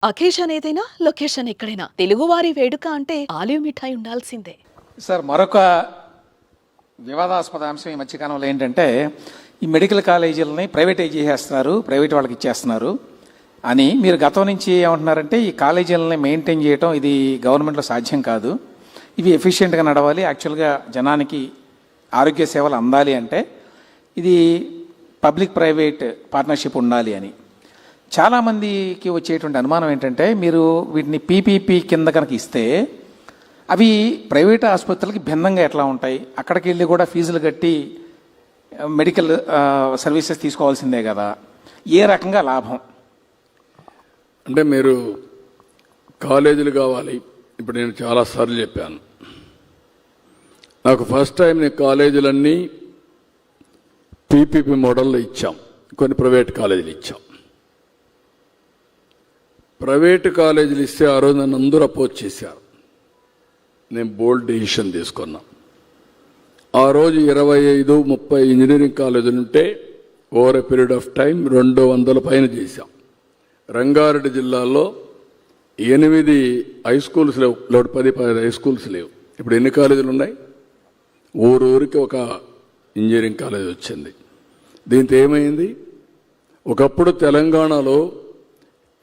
Occasion ఏదైనా location ఎక్కడైనా తెలుగువారి వేడుక అంటే ఆలివ్ మిఠాయి ఉండాల్సిందే. సార్, మరొక వివాదాస్పద అంశం ఈ మధ్యకాలంలో ఏంటంటే ఈ మెడికల్ కాలేజీలని ప్రైవేటైజ్ చేసేస్తున్నారు, ప్రైవేట్ వాళ్ళకి ఇచ్చేస్తున్నారు అని మీరు గతం నుంచి ఏమంటున్నారంటే ఈ కాలేజీలని మెయింటైన్ చేయడం ఇది గవర్నమెంట్లో సాధ్యం కాదు, ఇవి ఎఫిషియెంట్గా నడవాలి, యాక్చువల్గా జనానికి ఆరోగ్య సేవలు అందాలి అంటే ఇది పబ్లిక్ ప్రైవేట్ పార్ట్నర్షిప్ ఉండాలి అని. చాలామందికి వచ్చేటువంటి అనుమానం ఏంటంటే మీరు వీటిని పీపీపీ కింద కనుక ఇస్తే అవి ప్రైవేట్ ఆసుపత్రులకి భిన్నంగా ఎట్లా ఉంటాయి, అక్కడికి వెళ్ళి కూడా ఫీజులు కట్టి మెడికల్ సర్వీసెస్ తీసుకోవాల్సిందే కదా, ఏ రకంగా లాభం? అంటే మీరు కాలేజీలు కావాలి, ఇప్పుడు నేను చాలాసార్లు చెప్పాను, నాకు ఫస్ట్ టైం నేను కాలేజీలన్నీ పీపీపీ మోడల్లో ఇచ్చాం, కొన్ని ప్రైవేట్ కాలేజీలు ఇచ్చాం. ప్రైవేటు కాలేజీలు ఇస్తే ఆ రోజు నన్ను అందరూ అపోజ్ చేశారు. నేను బోల్డ్ డెసిషన్ తీసుకున్నా. ఆ రోజు 25-30 ఇంజనీరింగ్ కాలేజీలు ఉంటే over a period of time 200 పైన చేశాం. రంగారెడ్డి జిల్లాలో 8 హై స్కూల్స్ లేవు, 10 హై స్కూల్స్ లేవు. ఇప్పుడు ఎన్ని కాలేజీలు ఉన్నాయి? ఊరికి ఒక ఇంజనీరింగ్ కాలేజ్ వచ్చింది. దీంతో ఏమైంది, ఒకప్పుడు తెలంగాణలో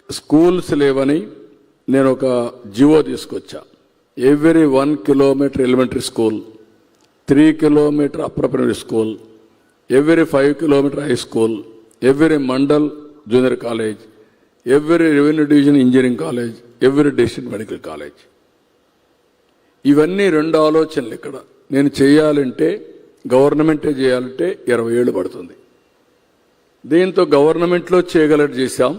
స్కూల్స్ లేవని నేను ఒక జివో తీసుకొచ్చా. Every 1 kilometer elementary school, 3 kilometer upper primary school, every 5 kilometer high school, every mandal junior college, every revenue division engineering college, every district medical college. ఇవన్నీ 2 ఆలోచనలు. ఇక్కడ నేను చేయాలంటే గవర్నమెంటే చేయాలంటే 20 ఏళ్ళు పడుతుంది. దీంతో గవర్నమెంట్లో చేయగలట్టు చేశాం,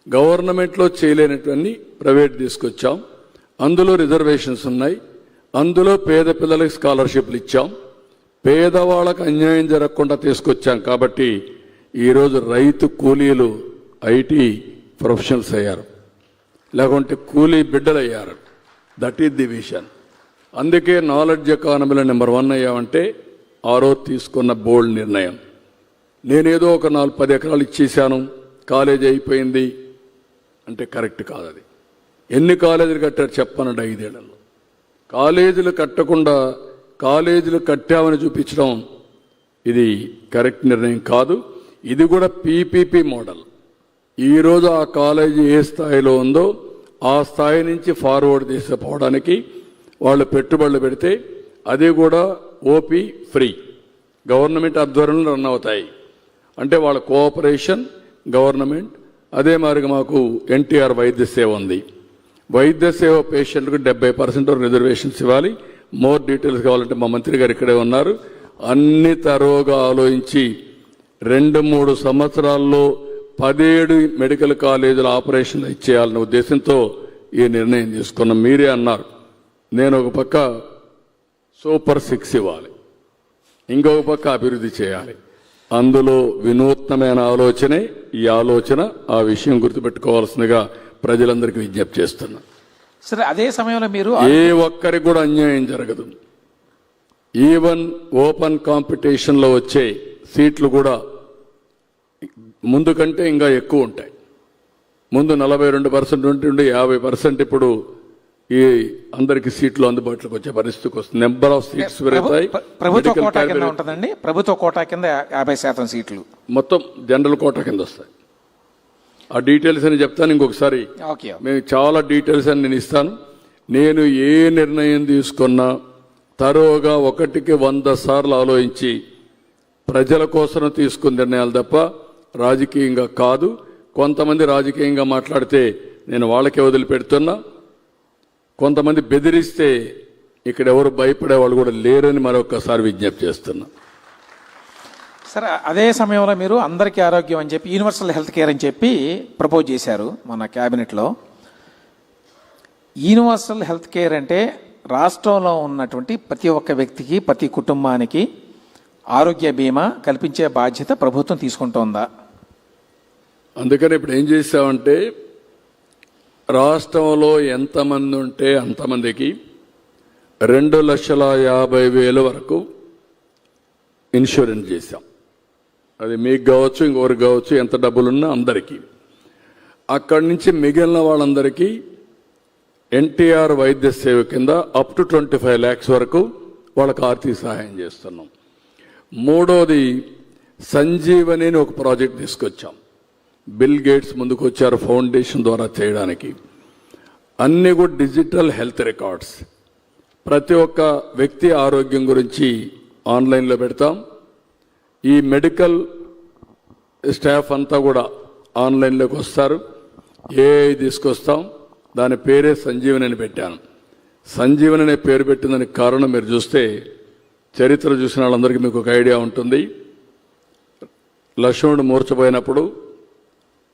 గవర్నమెంట్లో చేయలేనటువంటి ప్రైవేట్ తీసుకొచ్చాం. అందులో రిజర్వేషన్స్ ఉన్నాయి, అందులో పేద పిల్లలకి స్కాలర్షిప్లు ఇచ్చాం, పేదవాళ్ళకు అన్యాయం జరగకుండా తీసుకొచ్చాం. కాబట్టి ఈరోజు రైతు కూలీలు ఐటీ ప్రొఫెషనల్స్ అయ్యారు, లేకుంటే కూలీ బిడ్డలు అయ్యారు. That is the vision. అందుకే నాలెడ్జ్ ఎకానమీలో నెంబర్ 1 అయ్యామంటే ఆ రోజు తీసుకున్న బోల్డ్ నిర్ణయం. నేనేదో ఒక 4-10 ఎకరాలు ఇచ్చేసాను, కాలేజీ అయిపోయింది అంటే కరెక్ట్ కాదు. అది ఎన్ని కాలేజీలు కట్టారు చెప్పనండి 5 ఏళ్లలో. కాలేజీలు కట్టకుండా కాలేజీలు కట్టామని చూపించడం ఇది కరెక్ట్ నిర్ణయం కాదు. ఇది కూడా పీపీపీ మోడల్. ఈరోజు ఆ కాలేజీ ఏ స్థాయిలో ఉందో ఆ స్థాయి నుంచి ఫార్వర్డ్ తీసుకుపోవడానికి వాళ్ళు పెట్టుబడులు పెడితే అది కూడా ఓపీ ఫ్రీ, గవర్నమెంట్ ఆధ్వర్యంలో రన్ అవుతాయి. అంటే వాళ్ళ కోఆపరేషన్ గవర్నమెంట్. అదే మాదిరిగా మాకు ఎన్టీఆర్ వైద్య సేవ ఉంది. వైద్య సేవ పేషెంట్కు 70% రిజర్వేషన్స్ ఇవ్వాలి. మోర్ డీటెయిల్స్ కావాలంటే మా మంత్రి గారు ఇక్కడే ఉన్నారు. అన్ని తరోగా ఆలోచించి 2-3 సంవత్సరాల్లో 17 మెడికల్ కాలేజీల ఆపరేషన్లు ఇచ్చేయాలనే ఉద్దేశంతో ఈ నిర్ణయం తీసుకున్నాం. మీరే అన్నారు, నేను ఒక పక్క సూపర్ 6 ఇవ్వాలి, ఇంకొక పక్క అభివృద్ధి చేయాలి. అందులో వినూత్నమైన ఆలోచనే ఈ ఆలోచన. ఆ విషయం గుర్తుపెట్టుకోవాల్సిందిగా ప్రజలందరికీ విజ్ఞప్తి చేస్తున్నా. సరే, అదే సమయంలో మీరు ఏ ఒక్కరికి కూడా అన్యాయం జరగదు. ఈవెన్ ఓపెన్ కాంపిటీషన్లో వచ్చే సీట్లు కూడా ముందు కంటే ఇంకా ఎక్కువ ఉంటాయి. ముందు 42% ఉంటుండే 50% ఇప్పుడు ఈ అందరికి సీట్లు అందుబాటులోకి వచ్చే పరిస్థితికి వస్తుంది. నెంబర్ ఆఫ్ సీట్స్ పెరుగుతాయి. ప్రభుత్వ కోటా కింద ఉంటుందండి, ప్రభుత్వ కోటా కింద 50% సీట్లు మొత్తం జనరల్ కోటా కింద వస్తాయి. ఆ డీటెయిల్స్ అని చెప్తాను ఇంకొకసారి. మేము చాలా డీటెయిల్స్ అని నేను ఇస్తాను. నేను ఏ నిర్ణయం తీసుకున్నా తరోగా 1కి 100 సార్లు ఆలోచించి ప్రజల కోసం తీసుకున్న నిర్ణయాలు తప్ప రాజకీయంగా కాదు. కొంతమంది రాజకీయంగా మాట్లాడితే నేను వాళ్ళకే వదిలిపెడుతున్నా. కొంతమంది బెదిరిస్తే ఇక్కడ ఎవరు భయపడే వాళ్ళు కూడా లేరని మరొకసారి విజ్ఞప్తి చేస్తున్నా. సరే, అదే సమయంలో మీరు అందరికీ ఆరోగ్యం అని చెప్పి యూనివర్సల్ హెల్త్ కేర్ అని చెప్పి ప్రపోజ్ చేశారు మన క్యాబినెట్లో. యూనివర్సల్ హెల్త్ కేర్ అంటే రాష్ట్రంలో ఉన్నటువంటి ప్రతి ఒక్క వ్యక్తికి, ప్రతి కుటుంబానికి ఆరోగ్య బీమా కల్పించే బాధ్యత ప్రభుత్వం తీసుకుంటోందా? అందుకని ఇప్పుడు ఏం చేశామంటే రాష్ట్రంలో ఎంతమంది ఉంటే అంతమందికి 2,50,000 వరకు ఇన్సూరెన్స్ చేశాం. అది మీకు కావచ్చు, ఇంకొకరికి కావచ్చు, ఎంత డబ్బులున్నా అందరికీ. అక్కడి నుంచి మిగిలిన వాళ్ళందరికీ ఎన్టీఆర్ వైద్య సేవ కింద అప్ టు 25 lakhs వరకు వాళ్ళకి ఆర్థిక సహాయం చేస్తున్నాం. మూడోది సంజీవని అని ఒక ప్రాజెక్ట్ తీసుకొచ్చాం. బిల్ గేట్స్ ముందుకు వచ్చారు ఫౌండేషన్ ద్వారా చేయడానికి. అన్ని కూడా డిజిటల్ హెల్త్ రికార్డ్స్, ప్రతి ఒక్క వ్యక్తి ఆరోగ్యం గురించి ఆన్లైన్లో పెడతాం. ఈ మెడికల్ స్టాఫ్ అంతా కూడా ఆన్లైన్లోకి వస్తారు. ఏఐ తీసుకొస్తాం. దాని పేరే సంజీవని అని పెట్టాను. సంజీవని అనే పేరు పెట్టిందానికి కారణం మీరు చూస్తే చరిత్ర చూసిన వాళ్ళందరికీ మీకు ఒక ఐడియా ఉంటుంది. లక్ష్మణుడు మూర్చపోయినప్పుడు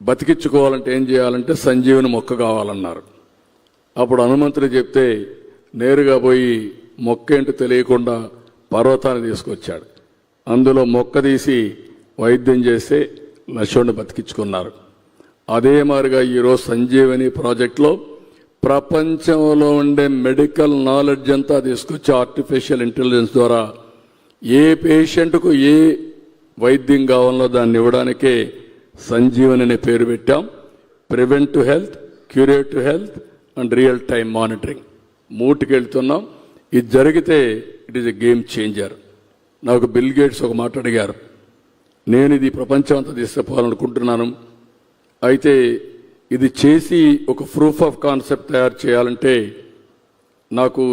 బతికించుకోవాలంటే ఏం చేయాలంటే సంజీవని మొక్క కావాలన్నారు. అప్పుడు హనుమంతుడు చెప్తే నేరుగా పోయి మొక్క ఏంటో తెలియకుండా పర్వతాన్ని తీసుకొచ్చాడు. అందులో మొక్క తీసి వైద్యం చేస్తే లక్ష్మణుడు బతికించుకున్నారు. అదే మాదిరిగా ఈరోజు సంజీవని ప్రాజెక్టులో ప్రపంచంలో ఉండే మెడికల్ నాలెడ్జ్ అంతా తీసుకొచ్చి ఆర్టిఫిషియల్ ఇంటెలిజెన్స్ ద్వారా ఏ పేషెంట్కు ఏ వైద్యం కావాలో దాన్ని ఇవ్వడానికే సంజీవని అనే పేరు పెట్టాం. Preventive health, curative health and real time monitoring మూటికి వెళ్తున్నాం. ఇది జరిగితే it is a game changer. నాకు బిల్ గేట్స్ ఒక మాట అడిగారు, నేను ఇది ప్రపంచం అంతా తీసుకుపోవాలనుకుంటున్నాను, అయితే ఇది చేసి ఒక ప్రూఫ్ ఆఫ్ కాన్సెప్ట్ తయారు చేయాలంటే నాకు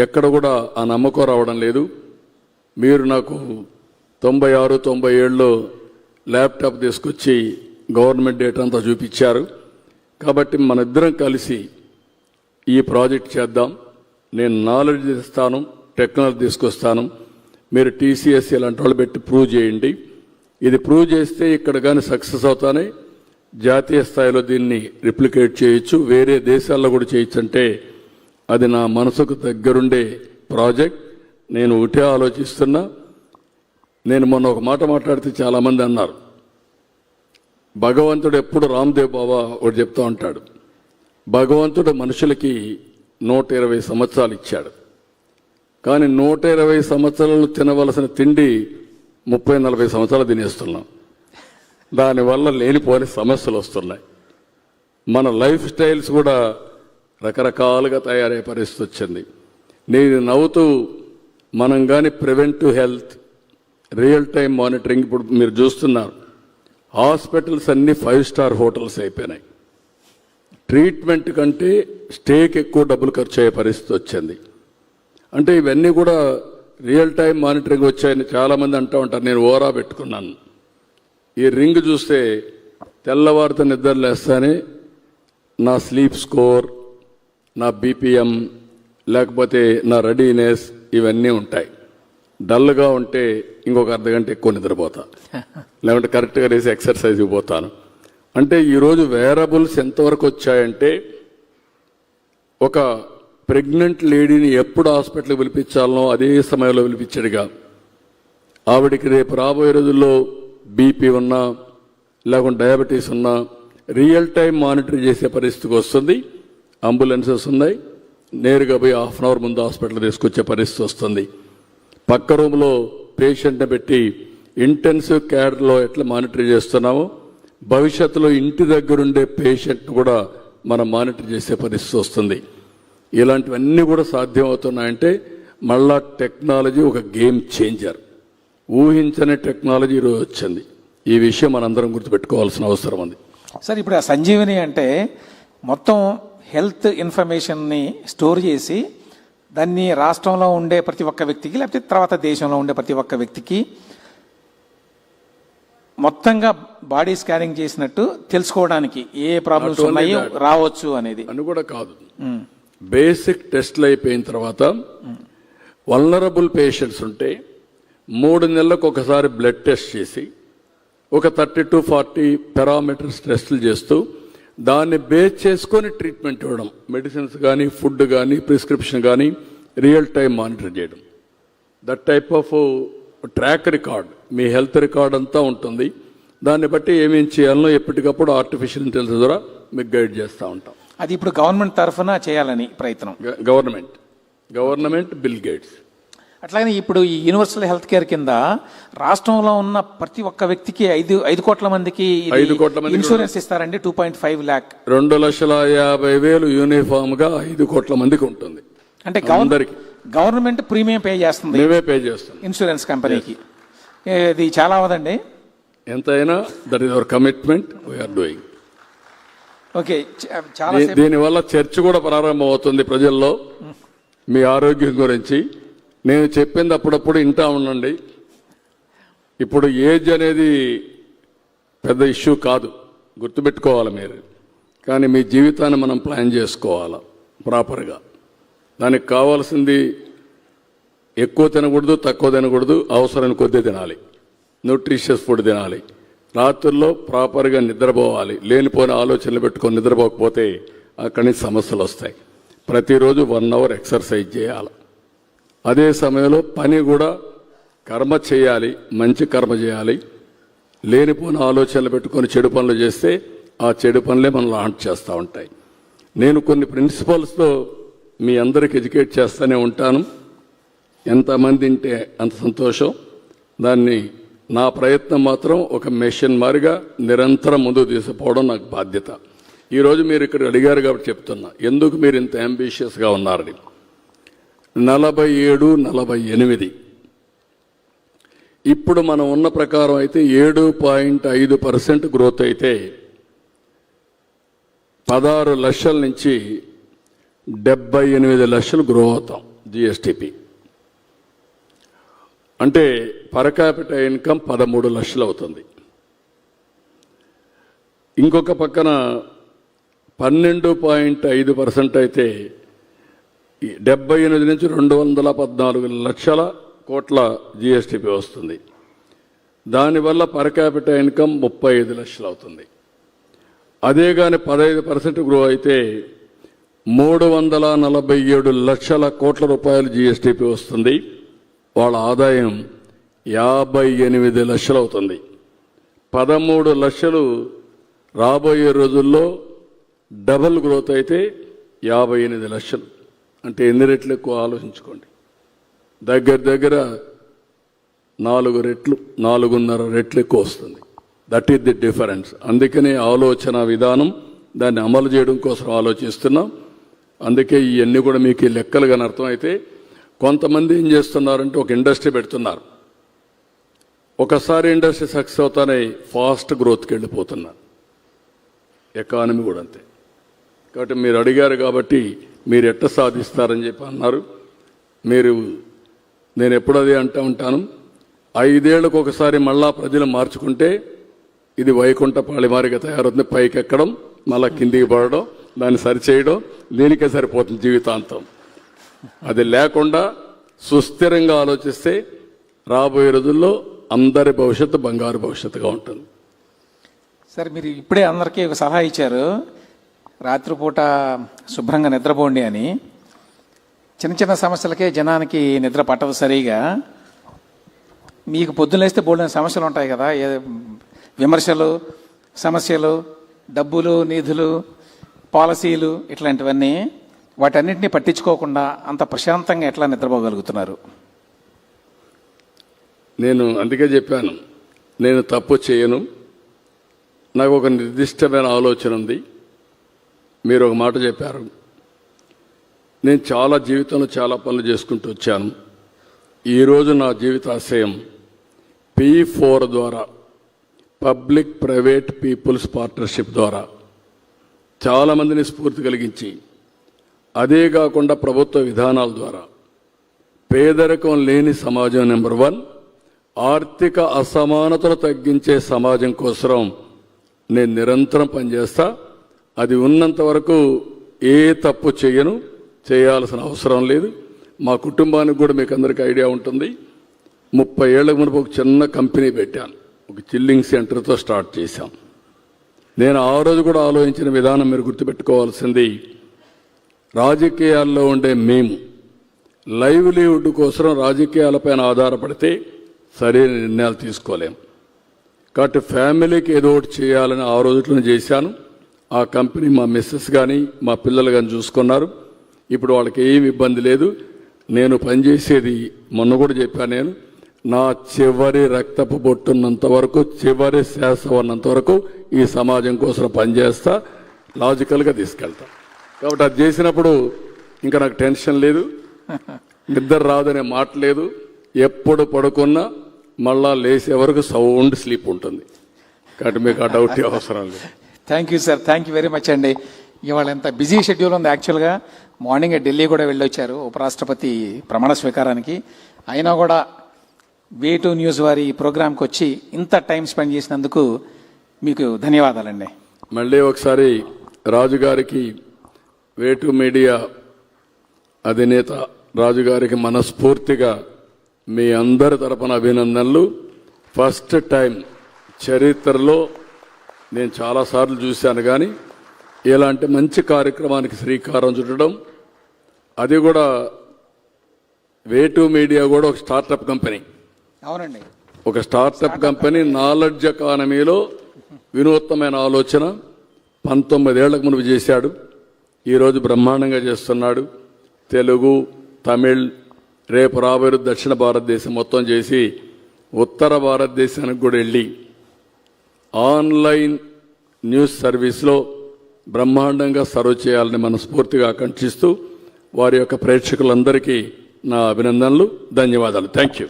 ఎక్కడ కూడా ఆ నమ్మకం రావడం లేదు. మీరు నాకు 96, 97లో ల్యాప్టాప్ తీసుకొచ్చి గవర్నమెంట్ డేటా అంతా చూపించారు. కాబట్టి మన ఇద్దరం కలిసి ఈ ప్రాజెక్ట్ చేద్దాం. నేను నాలెడ్జ్ ఇస్తాను, టెక్నాలజీ తీసుకొస్తాను, మీరు టీసీఎస్ ఇలాంటి వాళ్ళు పెట్టి ప్రూవ్ చేయండి. ఇది ప్రూవ్ చేస్తే ఇక్కడ కానీ సక్సెస్ అవుతానే జాతీయ స్థాయిలో దీన్ని రిప్లికేట్ చేయొచ్చు, వేరే దేశాల్లో కూడా చేయొచ్చు. అంటే అది నా మనసుకు దగ్గరుండే ప్రాజెక్ట్. నేను ఒకటే ఆలోచిస్తున్నా. నేను మొన్న ఒక మాట మాట్లాడితే చాలామంది అన్నారు, భగవంతుడు ఎప్పుడు రామ్దేవ్ బాబా ఒకటి చెప్తా ఉంటాడు, భగవంతుడు మనుషులకి 120 సంవత్సరాలు ఇచ్చాడు, కానీ 120 సంవత్సరాలు తినవలసిన తిండి 30-40 సంవత్సరాలు తినేస్తున్నాం. దానివల్ల లేనిపోని సమస్యలు వస్తున్నాయి. మన లైఫ్ స్టైల్స్ కూడా రకరకాలుగా తయారయ్యే పరిస్థితి వచ్చింది. నేను నవ్వుతూ మనం కానీ preventive health, real time monitoring, ఇప్పుడు మీరు చూస్తున్నారు హాస్పిటల్స్ అన్నీ 5 స్టార్ హోటల్స్ అయిపోయినాయి. ట్రీట్మెంట్ కంటే స్టేకి ఎక్కువ డబ్బులు ఖర్చు అయ్యే పరిస్థితి వచ్చింది. అంటే ఇవన్నీ కూడా రియల్ టైం మానిటరింగ్ వచ్చాయని చాలామంది అంటూ ఉంటారు. నేను ఓరా పెట్టుకున్నాను. ఈ రింగ్ చూస్తే తెల్లవారితో నిద్రలేస్తానే నా స్లీప్ స్కోర్, నా బీపీఎం, లేకపోతే నా రెడీనెస్ ఇవన్నీ ఉంటాయి. డల్గా ఉంటే ఇంకొక అర్ధగంట ఎక్కువ నిద్రపోతా, లేకుంటే కరెక్ట్గా వేసి ఎక్సర్సైజ్కి పోతాను. అంటే ఈరోజు వేరబుల్స్ ఎంతవరకు వచ్చాయంటే ఒక ప్రెగ్నెంట్ లేడీని ఎప్పుడు హాస్పిటల్కి పిలిపించాలనో అదే సమయంలో పిలిపించాడుగా. ఆవిడికి రేపు రాబోయే రోజుల్లో బీపీ ఉన్నా లేకుంటే డయాబెటీస్ ఉన్నా రియల్ టైం మానిటర్ చేసే పరిస్థితికి వస్తుంది. అంబులెన్సెస్ ఉన్నాయి, నేరుగా పోయి హాఫ్ అన్ అవర్ ముందు హాస్పిటల్ తీసుకొచ్చే పరిస్థితి వస్తుంది. పక్క రూమ్లో పేషెంట్ని పెట్టి ఇంటెన్సివ్ కేర్లో ఎట్లా మానిటర్ చేస్తున్నామో భవిష్యత్తులో ఇంటి దగ్గరుండే పేషెంట్ కూడా మనం మానిటర్ చేసే పరిస్థితి వస్తుంది. ఇలాంటివన్నీ కూడా సాధ్యం అవుతున్నాయంటే మళ్ళా టెక్నాలజీ ఒక గేమ్ చేంజర్. ఊహించని టెక్నాలజీ ఈరోజు వచ్చింది. ఈ విషయం మనందరం గుర్తుపెట్టుకోవాల్సిన అవసరం ఉంది. సార్, ఇప్పుడు ఆ సంజీవని అంటే మొత్తం హెల్త్ ఇన్ఫర్మేషన్ని స్టోర్ చేసి దాన్ని రాష్ట్రంలో ఉండే ప్రతి ఒక్క వ్యక్తికి, లేకపోతే తర్వాత దేశంలో ఉండే ప్రతి ఒక్క వ్యక్తికి మొత్తంగా బాడీ స్కానింగ్ చేసినట్టు తెలుసుకోవడానికి ఏ ప్రాబ్లమ్స్ ఉన్నాయో రావచ్చు అనేది అని కూడా కాదు. బేసిక్ టెస్ట్లు అయిపోయిన తర్వాత వల్నరబుల్ పేషెంట్స్ ఉంటే 3 నెలలకు ఒకసారి బ్లడ్ టెస్ట్ చేసి ఒక 30 to 40 పారామీటర్స్ టెస్టులు చేస్తూ దాన్ని బేస్ చేసుకొని ట్రీట్మెంట్ ఇవ్వడం, మెడిసిన్స్ కానీ, ఫుడ్ కానీ, ప్రిస్క్రిప్షన్ కానీ రియల్ టైం మానిటర్ చేయడం. That type of track record, me health record అంతా ఉంటుంది. దాన్ని బట్టి ఏమేం చేయాలనో ఎప్పటికప్పుడు ఆర్టిఫిషియల్ ఇంటెలిజెన్స్ ద్వారా మీకు గైడ్ చేస్తూ ఉంటాం. అది ఇప్పుడు గవర్నమెంట్ తరఫున చేయాలని ప్రయత్నం. Government bill gates. అట్లాగే ఇప్పుడు ఈ యూనివర్సల్ హెల్త్ కేర్ కింద రాష్ట్రంలో ఉన్న ప్రతి ఒక్క వ్యక్తికి 5 కోట్ల మందికి 5 కోట్ల మందికి ఇన్సూరెన్స్ ఇస్తారండి. 2.5 lakh 2,50,000 యూనిఫామ్ గా 5 కోట్ల మందికి ఉంటుంది. అంటే గవర్నమెంట్ ప్రీమియం పే చేస్తుంది, మేమే పే చేస్తాం ఇన్సూరెన్స్ కంపెనీకి. ఇది చాలా అవదండి. ఎంతైనా that is our commitment we're doing. Okay, చాలా దీనివల్ల చర్చ కూడా ప్రారంభం అవుతుంది ప్రజల్లో మీ ఆరోగ్యం గురించి. నేను చెప్పింది అప్పుడప్పుడు వింటా ఉండండి. ఇప్పుడు ఏజ్ అనేది పెద్ద ఇష్యూ కాదు, గుర్తుపెట్టుకోవాలి మీరు. కానీ మీ జీవితాన్ని మనం ప్లాన్ చేసుకోవాలి ప్రాపర్గా. దానికి కావాల్సింది ఎక్కువ తినకూడదు, తక్కువ తినకూడదు, అవసరానికి కొద్దీ తినాలి, న్యూట్రిషియస్ ఫుడ్ తినాలి, రాత్రుల్లో ప్రాపర్గా నిద్రపోవాలి. లేనిపోయిన ఆలోచనలు పెట్టుకొని నిద్రపోకపోతే అక్కడి నుంచి సమస్యలు వస్తాయి. ప్రతిరోజు 1 hour ఎక్సర్సైజ్ చేయాలి. అదే సమయంలో పని కూడా కర్మ చేయాలి, మంచి కర్మ చేయాలి. లేనిపోయిన ఆలోచనలు పెట్టుకొని చెడు పనులు చేస్తే ఆ చెడు పనులే మనం లాంచ్ చేస్తూ ఉంటాయి. నేను కొన్ని ప్రిన్సిపల్స్తో మీ అందరికి ఎడ్యుకేట్ చేస్తూనే ఉంటాను. ఎంతమంది ఉంటే అంత సంతోషం. దాన్ని నా ప్రయత్నం మాత్రం ఒక మెషిన్ మారిగా నిరంతరం ముందుకు తీసుకుపోవడం నాకు బాధ్యత. ఈరోజు మీరు ఇక్కడ అడిగారు కాబట్టి చెప్తున్నా, ఎందుకు మీరు ఇంత అంబిషియస్గా ఉన్నారని. 47, 48 ఇప్పుడు మనం ఉన్న ప్రకారం అయితే 7.5% గ్రోత్ అయితే 16 లక్షల నుంచి 78 లక్షలు గ్రో అవుతాం జిఎస్టిపి. అంటే పర్ క్యాపిటల్ ఇన్కమ్ 13 లక్షలు అవుతుంది. ఇంకొక పక్కన 12.5% అయితే 78 నుంచి 214 లక్షల కోట్ల జిఎస్టిపి వస్తుంది. దానివల్ల పర్ క్యాపిటల్ ఇన్కమ్ 35 లక్షలు అవుతుంది. అదే కానీ 15% గ్రో అయితే 347 లక్షల కోట్ల రూపాయలు జిఎస్టిపి వస్తుంది. వాళ్ళ ఆదాయం 58 లక్షలు అవుతుంది. 13 లక్షలు రాబోయే రోజుల్లో డబుల్ గ్రోత్ అయితే 58 లక్షలు. అంటే ఎన్ని రెట్లు ఎక్కువ ఆలోచించుకోండి. దగ్గర 4 రెట్లు, 4.5 రెట్లు ఎక్కువ వస్తుంది. That is the difference. అందుకనే ఆలోచన విధానం, దాన్ని అమలు చేయడం కోసం ఆలోచిస్తున్నాం. అందుకే ఇవన్నీ కూడా మీకు ఈ లెక్కలు కానీ అర్థమైతే, కొంతమంది ఏం చేస్తున్నారంటే ఒక ఇండస్ట్రీ పెడుతున్నారు, ఒకసారి ఇండస్ట్రీ సక్సెస్ అవుతానే ఫాస్ట్ గ్రోత్కి వెళ్ళిపోతున్నారు. ఎకానమీ కూడా అంతే. కాబట్టి మీరు అడిగారు కాబట్టి మీరు ఎట్ట సాధిస్తారని చెప్పి అన్నారు. నేను ఎప్పుడు అదే అంటూ ఉంటాను, 5 ఏళ్లకు ఒకసారి మళ్ళా ప్రజలు మార్చుకుంటే ఇది వైకుంఠపాళి మారిగా తయారవుతుంది. పైకి ఎక్కడం, మళ్ళా కిందికి పడడం, దాన్ని సరిచేయడం, దీనికే సరిపోతుంది జీవితాంతం. అది లేకుండా సుస్థిరంగా ఆలోచిస్తే రాబోయే రోజుల్లో అందరి భవిష్యత్తు బంగారు భవిష్యత్తుగా ఉంటుంది. సార్, మీరు ఇప్పుడే అందరికీ ఒక సలహా ఇచ్చారు, రాత్రిపూట శుభ్రంగా నిద్రపోండి అని. చిన్న సమస్యలకే జనానికి నిద్ర పట్టదు సరిగా. మీకు పొద్దులేస్తే బోల్డెన్ సమస్యలు ఉంటాయి కదా, విమర్శలు, సమస్యలు, డబ్బులు, నిధులు, పాలసీలు, ఇట్లాంటివన్నీ. వాటన్నిటిని పట్టించుకోకుండా అంత ప్రశాంతంగా ఎట్లా నిద్రపోగలుగుతున్నారు? నేను అందుకే చెప్పాను, నేను తప్పు చేయను. నాకు ఒక నిర్దిష్టమైన ఆలోచన ఉంది. మీరు ఒక మాట చెప్పారు, నేను జీవితంలో చాలా పనులు చేసుకుంటూ వచ్చాను. ఈరోజు నా జీవితాశయం P4 ద్వారా, పబ్లిక్ ప్రైవేట్ పీపుల్స్ పార్ట్నర్షిప్ ద్వారా చాలామందిని స్ఫూర్తి కలిగించి, అదే కాకుండా ప్రభుత్వ విధానాల ద్వారా పేదరికం లేని సమాజం నెంబర్ 1, ఆర్థిక అసమానతలు తగ్గించే సమాజం కోసం నేను నిరంతరం పనిచేస్తా. అది ఉన్నంత వరకు ఏ తప్పు చేయను, చేయాల్సిన అవసరం లేదు. మా కుటుంబానికి కూడా మీకు అందరికీ ఐడియా ఉంటుంది. 30 ఏళ్లకు మునుపు ఒక చిన్న కంపెనీ పెట్టాను, ఒక చిల్లింగ్ సెంటర్తో స్టార్ట్ చేశాం. నేను ఆ రోజు కూడా ఆలోచించిన విధానం మీరు గుర్తుపెట్టుకోవాల్సింది, రాజకీయాల్లో ఉండే మేము లైవ్లీవుడ్ కోసం రాజకీయాలపైన ఆధారపడితే సరైన నిర్ణయాలు తీసుకోలేం. కాబట్టి ఫ్యామిలీకి ఏదో ఒకటి చేయాలని ఆ రోజులను చేశాను. ఆ కంపెనీ మా మిస్సెస్ కానీ మా పిల్లలు కానీ చూసుకున్నారు. ఇప్పుడు వాళ్ళకి ఏమి ఇబ్బంది లేదు. నేను పనిచేసేది మొన్న కూడా చెప్పాను, నేను నా చివరి రక్తపు బొట్టున్నంత వరకు, చివరి శ్వాస ఉన్నంత వరకు ఈ సమాజం కోసం పనిచేస్తా, లాజికల్గా తీసుకెళ్తా. కాబట్టి అది చేసినప్పుడు ఇంకా నాకు టెన్షన్ లేదు, నిద్ర రాదనే మాట లేదు. ఎప్పుడు పడుకున్నా మళ్ళా లేసే వరకు సౌండ్ స్లీప్ ఉంటుంది. కాబట్టి మీకు ఆ డౌట్ అవసరం లేదు. Thank you sir, thank you very much అండి. ఇవాళ ఎంత బిజీ షెడ్యూల్ ఉంది. యాక్చువల్గా మార్నింగ్ ఢిల్లీ కూడా వెళ్ళొచ్చారు ఉపరాష్ట్రపతి ప్రమాణ స్వీకారానికి. అయినా కూడా వే2 న్యూస్ వారి ప్రోగ్రాంకి వచ్చి ఇంత టైం స్పెండ్ చేసినందుకు మీకు ధన్యవాదాలండి. మళ్ళీ ఒకసారి రాజుగారికి, వే2 మీడియా అధినేత రాజుగారికి మనస్ఫూర్తిగా మీ అందరి తరపున అభినందనలు. ఫస్ట్ టైం చరిత్రలో నేను చాలాసార్లు చూశాను, కానీ ఇలాంటి మంచి కార్యక్రమానికి శ్రీకారం చుట్టడం, అది కూడా వే2 మీడియా కూడా ఒక స్టార్టప్ కంపెనీ. అవునండి, ఒక స్టార్టప్ కంపెనీ నాలెడ్జ్ ఎకానమీలో వినూత్నమైన ఆలోచన 19 ఏళ్లకు మునుపు చేశాడు. ఈరోజు బ్రహ్మాండంగా చేస్తున్నాడు. తెలుగు, తమిళ్, రేపు రాబోయే దక్షిణ భారతదేశం మొత్తం చేసి ఉత్తర భారతదేశానికి కూడా వెళ్ళి ఆన్లైన్ న్యూస్ సర్వీస్లో బ్రహ్మాండంగా సర్వ్ చేయాలని మనస్ఫూర్తిగా ఆకాంక్షిస్తూ వారి యొక్క ప్రేక్షకులందరికీ నా అభినందనలు, ధన్యవాదాలు. Thank you.